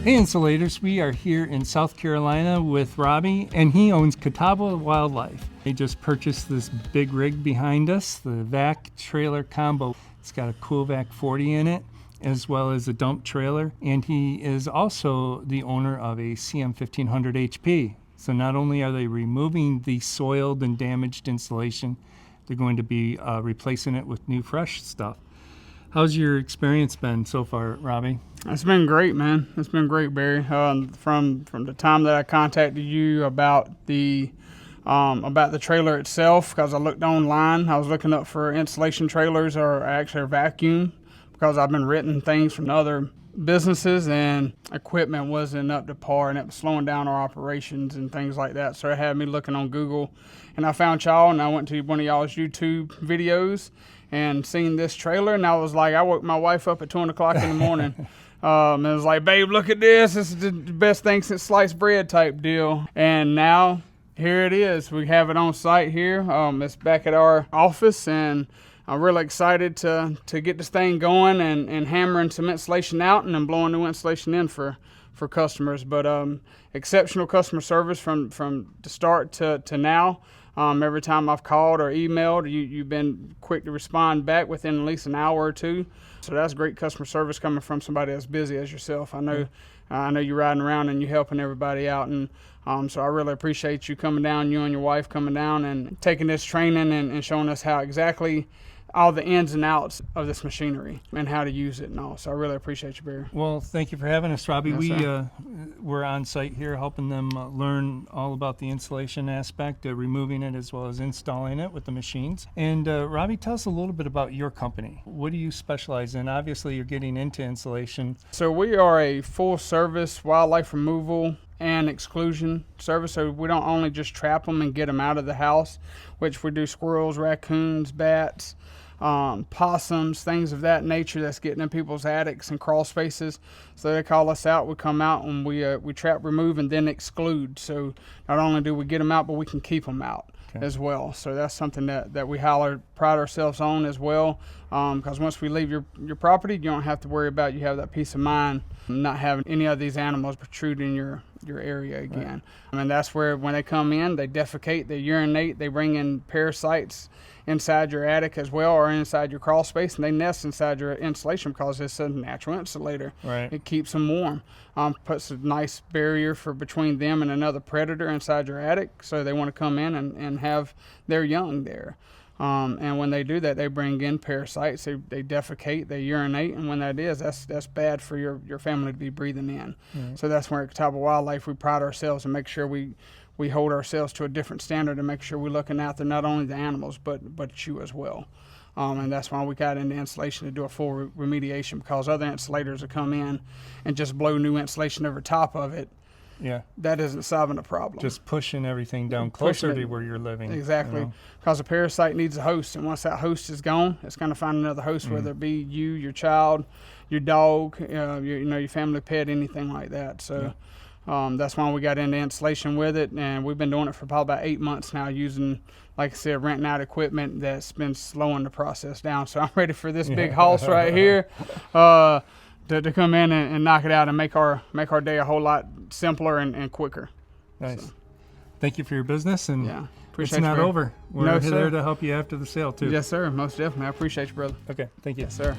Hey Insulators, we are here in South Carolina with Robbie, and he owns Catawba Wildlife. He just purchased this big rig behind us, the vac trailer combo. It's got a cool vac 40 in it, as well as a dump trailer, and he is also the owner of a CM 1500 HP. So not only are they removing the soiled and damaged insulation, they're going to be replacing it with new fresh stuff. How's your experience been so far, Robbie? It's been great, man. It's been great, Barry. From the time that I contacted you about the trailer itself, because I looked online, I was looking up for insulation trailers or actually a vacuum, because I've been renting things from other businesses and equipment wasn't up to par and it was slowing down our operations and things like that. So it had me looking on Google, and I found y'all, and I went to one of y'all's YouTube videos and seen this trailer, and I was like, I woke my wife up at 2 o'clock in the morning. And it was like, babe, look at this. This is the best thing since sliced bread type deal. And now here it is. We have it on site here. It's back at our office, and I'm really excited to get this thing going and hammering some insulation out and then blowing new insulation in for customers. But exceptional customer service from the start to now. Every time I've called or emailed, you've been quick to respond back within at least an hour or two. So that's great customer service coming from somebody as busy as yourself. I know you're riding around and you're helping everybody out, and so I really appreciate you coming down, you and your wife coming down and taking this training and showing us how exactly all the ins and outs of this machinery and how to use it and all. So I really appreciate you, Barry. Well, thank you for having us, Robbie. Yes, We're on site here helping them learn all about the insulation aspect, removing it as well as installing it with the machines. And Robbie, tell us a little bit about your company. What do you specialize in? Obviously, you're getting into insulation. So we are a full-service wildlife removal and exclusion service. So we don't only just trap them and get them out of the house, which we do squirrels, raccoons, bats, possums, things of that nature that's getting in people's attics and crawl spaces. So they call us out, we come out, and we trap, remove, and then exclude. So not only do we get them out, but we can keep them out as well. So that's something that we pride ourselves on as well, because once we leave your property, you don't have to worry about, you have that peace of mind not having any of these animals protrude in your area again. Right. And that's where when they come in, they defecate, they urinate, they bring in parasites inside your attic as well, or inside your crawl space, and they nest inside your insulation because it's a natural insulator. Right. It keeps them warm. Puts a nice barrier between them and another predator inside your attic, so they want to come in and have their young there. And when they do that, they bring in parasites, they defecate, they urinate, and when that is, that's bad for your family to be breathing in. Mm-hmm. So that's where at Catawba Wildlife we pride ourselves and make sure we hold ourselves to a different standard and make sure we're looking after not only the animals but you as well. And that's why we got into insulation to do a full remediation, because other insulators will come in and just blow new insulation over top of it. Yeah, that isn't solving the problem. Just pushing everything down closer to where you're living. Exactly, because a parasite needs a host, and once that host is gone, it's going to find another host, whether it be you, your child, your dog, your family pet, anything like that. So that's why we got into insulation with it, and we've been doing it for probably about 8 months now, using, like I said, renting out equipment that's been slowing the process down. So I'm ready for this big house right here. To come in and knock it out and make our day a whole lot simpler and quicker. Nice. So. Thank you for your business, and appreciate it's not you, over. We're no, there to help you after the sale too. Yes, sir. Most definitely. I appreciate you, brother. Okay. Thank you. Yes, sir.